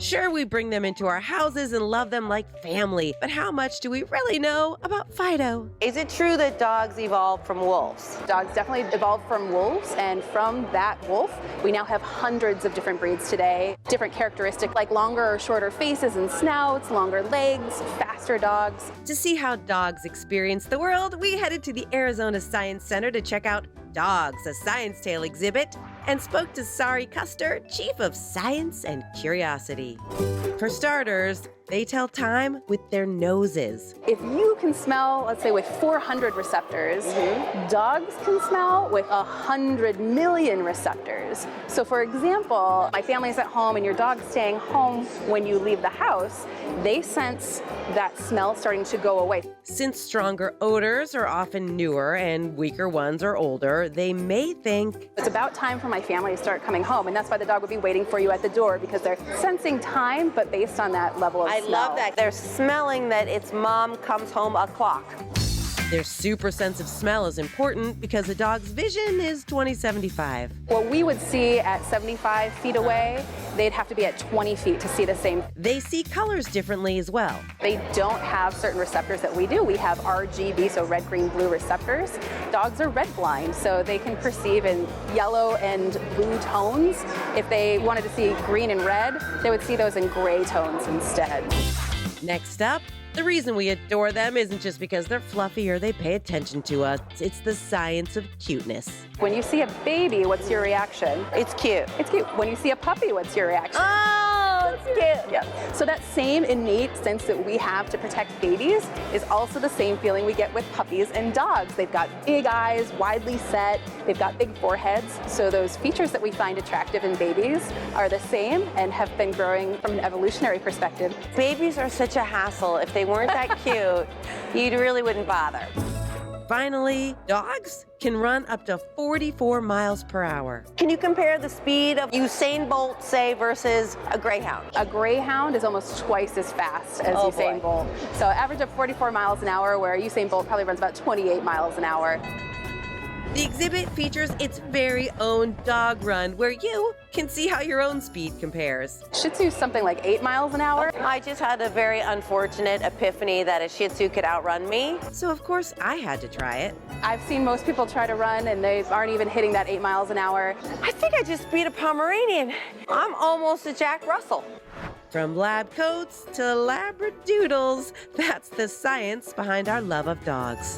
Sure, we bring them into our houses and love them like family, but how much do we really know about Fido? Is it true that dogs evolved from wolves? Dogs definitely evolved from wolves, and from that wolf, we now have hundreds of different breeds today. Different characteristics like longer or shorter faces and snouts, longer legs, faster dogs. To see how dogs experience the world, we headed to the Arizona Science Center to check out Dogs, a Science Tale exhibit, and spoke to Sari Custer, Chief of Science and Curiosity. For starters, they tell time with their noses. If you can smell, let's say with 400 receptors, dogs can smell with 100 million receptors. So for example, my family's at home and your dog's staying home when you leave the house, they sense that smell starting to go away. Since stronger odors are often newer and weaker ones are older, they may think it's about time for my family to start coming home, and that's why the dog would be waiting for you at the door, because they're sensing time, but based on that level of I smell. love that. They're smelling that its mom comes home o'clock. their super sense of smell is important because a dog's vision is 20/75. What we would see at 75 feet away, they'd have to be at 20 feet to see the same. They see colors differently as well. They don't have certain receptors that we do. We have RGB, so red, green, blue receptors. Dogs are red blind, so they can perceive in yellow and blue tones. If they wanted to see green and red, they would see those in gray tones instead. Next up, the reason we adore them isn't just because they're fluffy or they pay attention to us. It's the science of cuteness. When you see a baby, what's your reaction? It's cute. It's cute. When you see a puppy, what's your reaction? Oh, it's cute. Yeah. So that same innate sense that we have to protect babies is also the same feeling we get with puppies and dogs. They've got big eyes, widely set, they've got big foreheads. So those features that we find attractive in babies are the same and have been growing from an evolutionary perspective. Babies are such a hassle. If they weren't that cute, you really wouldn't bother. Finally, dogs can run up to 44 miles per hour. Can you compare the speed of Usain Bolt, say, versus a greyhound? A greyhound is almost twice as fast as Oh, Usain boy. Bolt. So average of 44 miles an hour, where Usain Bolt probably runs about 28 miles an hour. The exhibit features its very own dog run where you can see how your own speed compares. Shih Tzu's something like 8 miles an hour. I just had a very unfortunate epiphany that a Shih Tzu could outrun me. So of course I had to try it. I've seen most people try to run and they aren't even hitting that 8 miles an hour. I think I just beat a Pomeranian. I'm almost a Jack Russell. From lab coats to labradoodles, that's the science behind our love of dogs.